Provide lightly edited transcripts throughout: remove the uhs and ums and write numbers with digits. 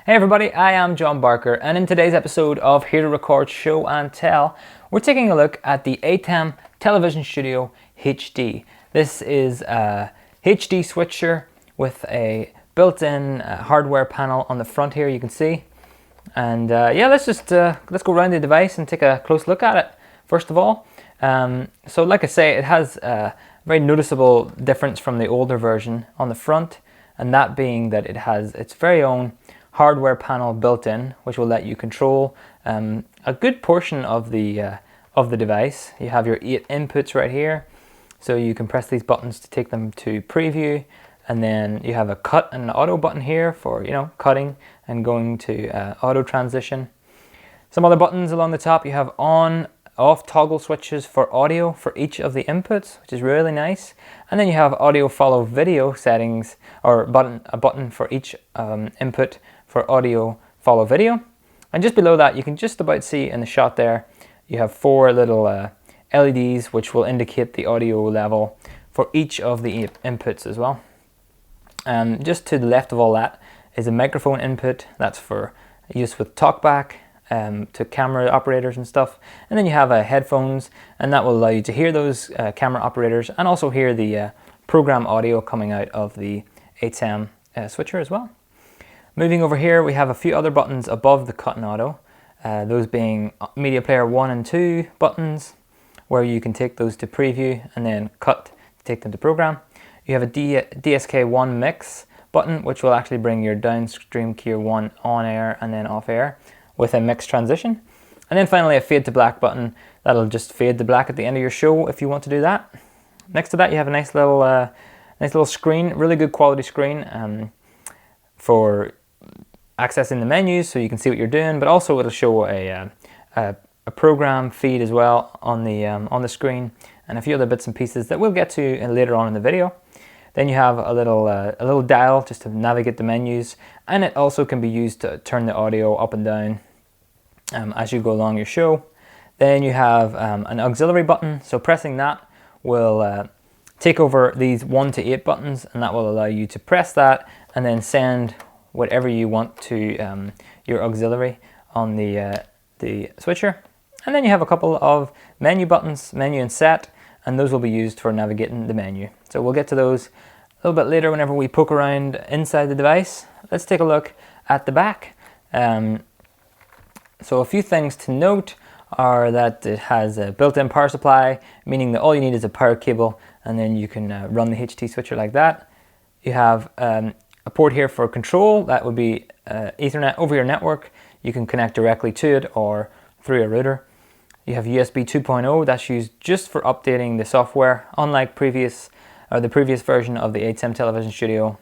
Hey everybody, I am John Barker, and in today's episode of Here to Record Show and Tell, we're taking a look at the ATEM Television Studio HD. This is a HD switcher with a built-in hardware panel on the front here, you can see. And yeah, let's go around the device and take a close look at it first of all. So like I say, it has a very noticeable difference from the older version on the front, and that being that it has its very own hardware panel built in, which will let you control a good portion of the device. You have your 8 inputs right here, so you can press these buttons to take them to preview, and then you have a cut and an auto button here for cutting and going to auto transition. Some other buttons along the top. You have on off toggle switches for audio for each of the inputs, which is really nice. And then you have audio follow video settings, or a button for each input for audio follow video. And just below that, you can just about see in the shot there, you have 4 little LEDs which will indicate the audio level for each of the inputs as well. Just to the left of all that is a microphone input. That's for use with talkback to camera operators and stuff. And then you have headphones, and that will allow you to hear those camera operators and also hear the program audio coming out of the ATEM switcher as well. Moving over here, we have a few other buttons above the cut and auto, those being media player 1 and 2 buttons, where you can take those to preview and then cut to take them to program. You have a DSK1 mix button, which will actually bring your downstream Gear 1 on air and then off air with a mix transition. And then finally a fade to black button that'll just fade to black at the end of your show if you want to do that. Next to that, you have a nice little screen, really good quality screen for accessing the menus, so you can see what you're doing, but also it'll show a program feed as well on the screen, and a few other bits and pieces that we'll get to later on in the video. Then you have a little dial just to navigate the menus, and it also can be used to turn the audio up and down as you go along your show. Then you have an auxiliary button, so pressing that will take over these 1 to 8 buttons, and that will allow you to press that and then send whatever you want to your auxiliary on the switcher. And then you have a couple of menu buttons, menu and set, and those will be used for navigating the menu. So we'll get to those a little bit later whenever we poke around inside the device. Let's take a look at the back. So a few things to note are that it has a built-in power supply, meaning that all you need is a power cable, and then you can run the HT switcher like that. You have a port here for control. That would be Ethernet over your network. You can connect directly to it or through a router. You have USB 2.0. That's used just for updating the software, unlike the previous version of the ATEM Television Studio.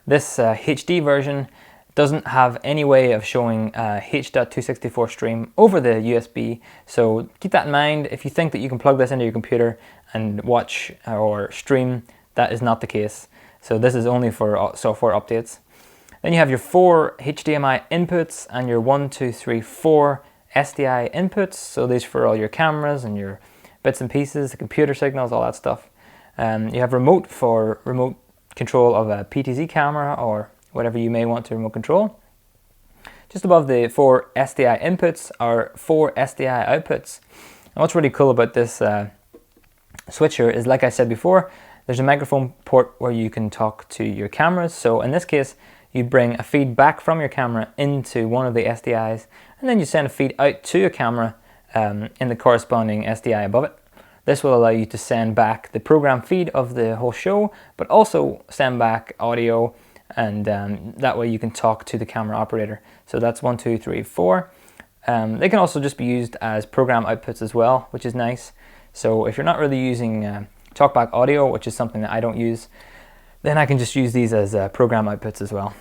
This HD version doesn't have any way of showing H.264 stream over the USB, so keep that in mind. If you think that you can plug this into your computer and watch or stream, that is not the case. So this is only for software updates. Then you have your 4 HDMI inputs and your 1, 2, 3, 4 SDI inputs. So these for all your cameras and your bits and pieces, the computer signals, all that stuff. You have remote for remote control of a PTZ camera or whatever you may want to remote control. Just above the 4 SDI inputs are 4 SDI outputs. And what's really cool about this switcher is, like I said before, there's a microphone port where you can talk to your cameras. So in this case, you bring a feed back from your camera into one of the SDIs, and then you send a feed out to a camera in the corresponding SDI above it. This will allow you to send back the program feed of the whole show, but also send back audio, and that way you can talk to the camera operator. So that's 1, 2, 3, 4. They can also just be used as program outputs as well, which is nice. So if you're not really using talkback audio, which is something that I don't use, then I can just use these as program outputs as well.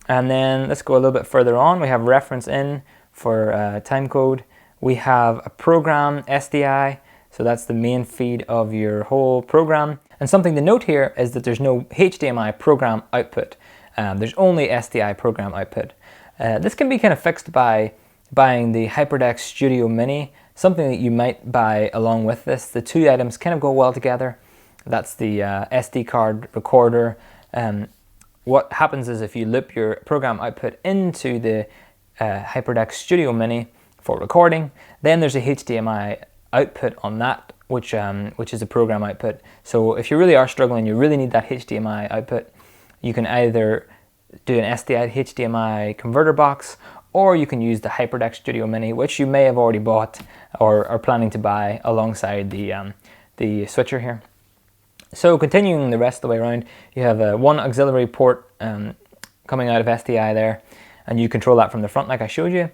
And then let's go a little bit further on. We have reference in for timecode. We have a program SDI, so that's the main feed of your whole program. And something to note here is that there's no HDMI program output. There's only SDI program output. This can be kind of fixed by buying the HyperDeck Studio Mini, something that you might buy along with this. The two items kind of go well together. That's the SD card recorder what happens is if you loop your program output into the HyperDeck Studio Mini for recording, then there's a HDMI output on that, which is a program output. So if you really are struggling, you really need that HDMI output, you can either do an SDI HDMI converter box, or you can use the HyperDeck Studio Mini, which you may have already bought or are planning to buy alongside the switcher here. So continuing the rest of the way around, you have one auxiliary port coming out of SDI there, and you control that from the front like I showed you.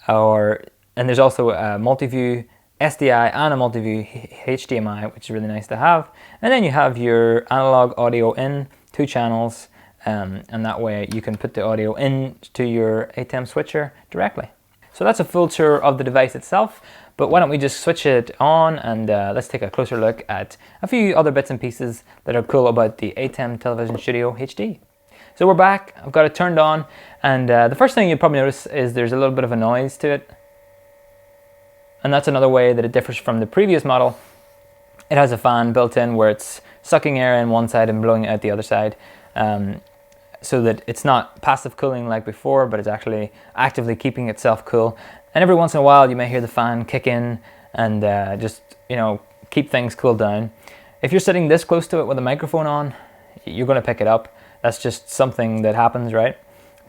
And there's also a multi-view SDI and a multi-view HDMI, which is really nice to have. And then you have your analog audio in, 2 channels, and that way you can put the audio into your ATEM switcher directly. So that's a full tour of the device itself, but why don't we just switch it on and let's take a closer look at a few other bits and pieces that are cool about the ATEM Television Studio HD. So we're back, I've got it turned on, and the first thing you'll probably notice is there's a little bit of a noise to it. And that's another way that it differs from the previous model. It has a fan built in where it's sucking air in one side and blowing it out the other side, so that it's not passive cooling like before, but it's actually actively keeping itself cool. And every once in a while you may hear the fan kick in and just, keep things cooled down. If you're sitting this close to it with a microphone on, you're going to pick it up. That's just something that happens, right?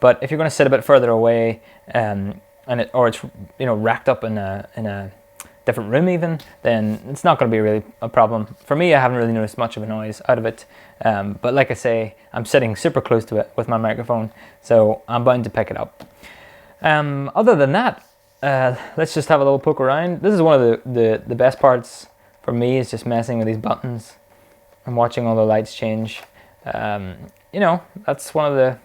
But if you're going to sit a bit further away, or it's racked up in a different room even, then it's not going to be really a problem. For me, I haven't really noticed much of a noise out of it, but like I say, I'm sitting super close to it with my microphone, so I'm bound to pick it up. Other than that, let's just have a little poke around. This is one of the best parts for me, is just messing with these buttons and watching all the lights change. That's one of the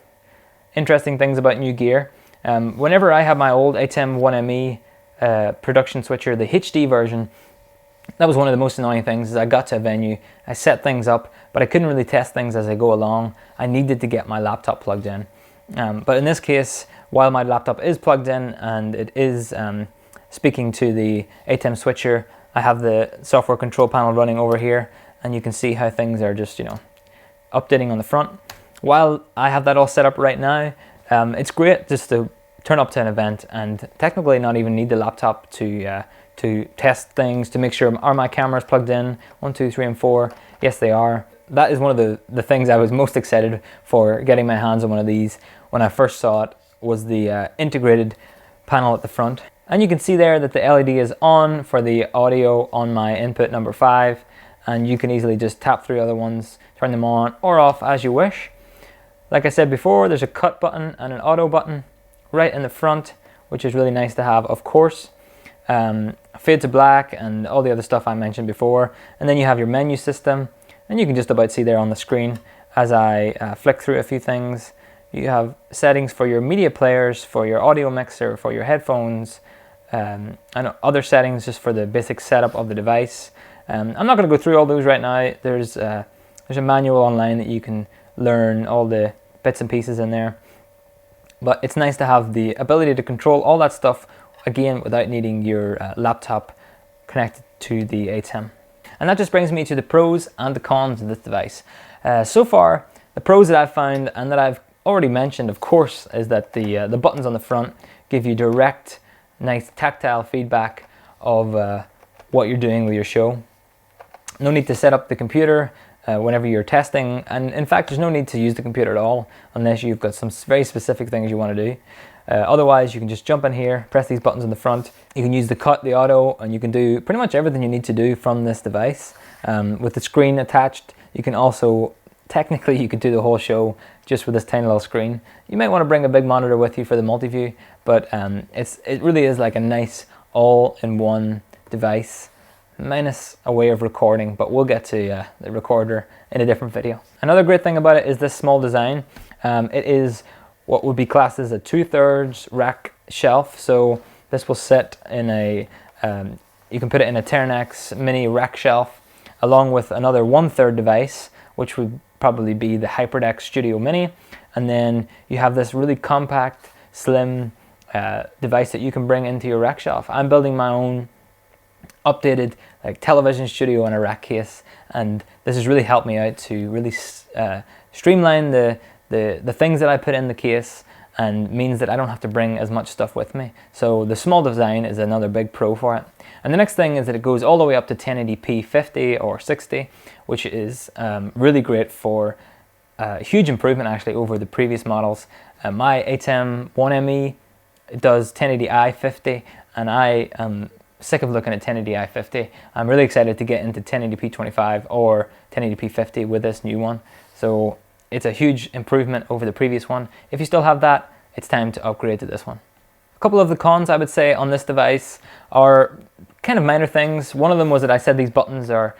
interesting things about new gear. Whenever I had my old ATEM 1ME production switcher, the HD version, that was one of the most annoying things. Is I got to a venue, I set things up, but I couldn't really test things as I go along. I needed to get my laptop plugged in. But in this case, while my laptop is plugged in and it is speaking to the ATEM switcher, I have the software control panel running over here, and you can see how things are just updating on the front. While I have that all set up right now, it's great just to turn up to an event and technically not even need the laptop to test things, to make sure, are my cameras plugged in? 1, 2, 3, and 4. Yes, they are. That is one of the things I was most excited for getting my hands on one of these when I first saw it, was the integrated panel at the front. And you can see there that the LED is on for the audio on my input number 5, and you can easily just tap through other ones, turn them on or off as you wish. Like I said before, there's a cut button and an auto button right in the front, which is really nice to have, of course. Fade to black and all the other stuff I mentioned before. And then you have your menu system, and you can just about see there on the screen as I flick through a few things. You have settings for your media players, for your audio mixer, for your headphones, and other settings just for the basic setup of the device. I'm not going to go through all those right now. There's a manual online that you can learn all the bits and pieces in there. But it's nice to have the ability to control all that stuff, again, without needing your laptop connected to the ATEM. And that just brings me to the pros and the cons of this device. So far, the pros that I've found and that I've already mentioned, of course, is that the buttons on the front give you direct, nice tactile feedback of what you're doing with your show. No need to set up the computer whenever you're testing, and in fact there's no need to use the computer at all unless you've got some very specific things you want to do. Otherwise you can just jump in here, press these buttons in the front. You can use the cut, the auto, and you can do pretty much everything you need to do from this device. With the screen attached, you can also, technically you could do the whole show just with this tiny little screen. You might want to bring a big monitor with you for the multi-view, but it really is like a nice all-in-one device, minus a way of recording, but we'll get to the recorder in a different video. Another great thing about it is this small design. It is what would be classed as a 2/3 rack shelf, so this will sit in a, you can put it in a Ternex mini rack shelf along with another 1/3 device, which would probably be the HyperDeck Studio Mini, and then you have this really compact, slim device that you can bring into your rack shelf. I'm building my own updated television studio in a rack case, and this has really helped me out to really streamline the the things that I put in the case, and means that I don't have to bring as much stuff with me. So the small design is another big pro for it. And the next thing is that it goes all the way up to 1080p 50 or 60, which is really great for a huge improvement actually over the previous models. My ATEM 1ME does 1080i 50, and I am sick of looking at 1080i 50. I'm really excited to get into 1080p 25 or 1080p 50 with this new one. So it's a huge improvement over the previous one. If you still have that, it's time to upgrade to this one. A couple of the cons I would say on this device are kind of minor things. One of them was that I said these buttons are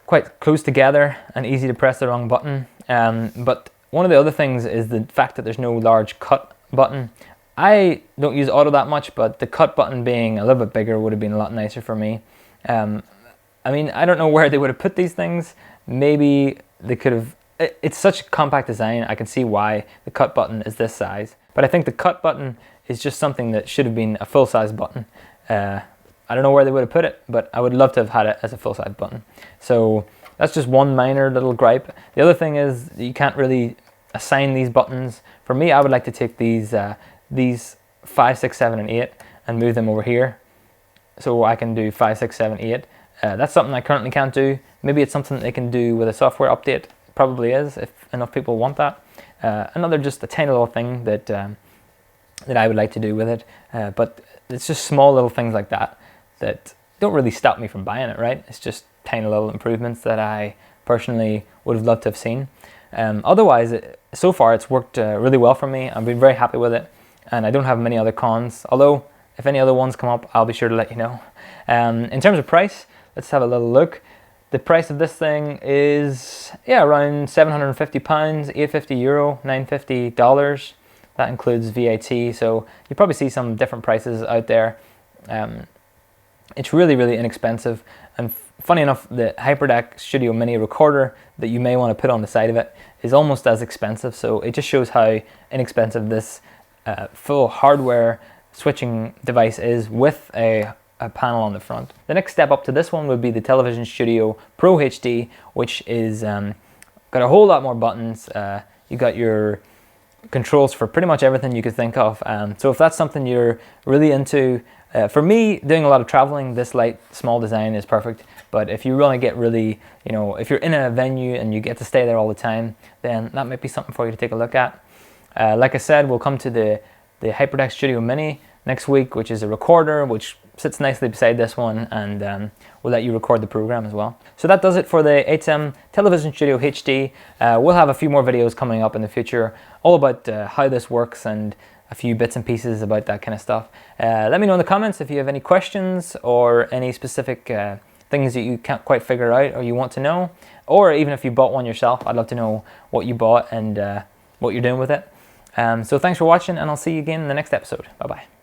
quite close together and easy to press the wrong button. But one of the other things is the fact that there's no large cut button. I don't use auto that much, but the cut button being a little bit bigger would have been a lot nicer for me. I mean, I don't know where they would have put these things. Maybe they could have. It's such a compact design, I can see why the cut button is this size. But I think the cut button is just something that should have been a full-size button. I don't know where they would have put it, but I would love to have had it as a full-size button. So that's just one minor little gripe. The other thing is you can't really assign these buttons. For me, I would like to take these 5, 6, 7, and 8 and move them over here. So I can do 5, 6, 7, 8. That's something I currently can't do. Maybe it's something they can do with a software update. Probably is, if enough people want that. Another just a tiny little thing that that I would like to do with it, but it's just small little things like that that don't really stop me from buying it, right? It's just tiny little improvements that I personally would have loved to have seen. Otherwise, so far it's worked really well for me. I've been very happy with it, and I don't have many other cons, although if any other ones come up, I'll be sure to let you know. In terms of price, let's have a little look. The price of this thing is around £750, €850, $950. That includes VAT, so you probably see some different prices out there. It's really, really inexpensive, and funny enough, the HyperDeck Studio Mini recorder that you may want to put on the side of it is almost as expensive, so it just shows how inexpensive this full hardware switching device is with a panel on the front. The next step up to this one would be the Television Studio Pro HD, which is got a whole lot more buttons. You got your controls for pretty much everything you could think of. So if that's something you're really into, for me, doing a lot of traveling, this light, small design is perfect. But if you want to get really, if you're in a venue and you get to stay there all the time, then that might be something for you to take a look at. Like I said, we'll come to the HyperDeck Studio Mini next week, which is a recorder which sits nicely beside this one, and we'll let you record the program as well. So that does it for the ATEM Television Studio HD. We'll have a few more videos coming up in the future all about how this works and a few bits and pieces about that kind of stuff. Let me know in the comments if you have any questions or any specific things that you can't quite figure out or you want to know, or even if you bought one yourself. I'd love to know what you bought and what you're doing with it. So thanks for watching, and I'll see you again in the next episode. Bye bye.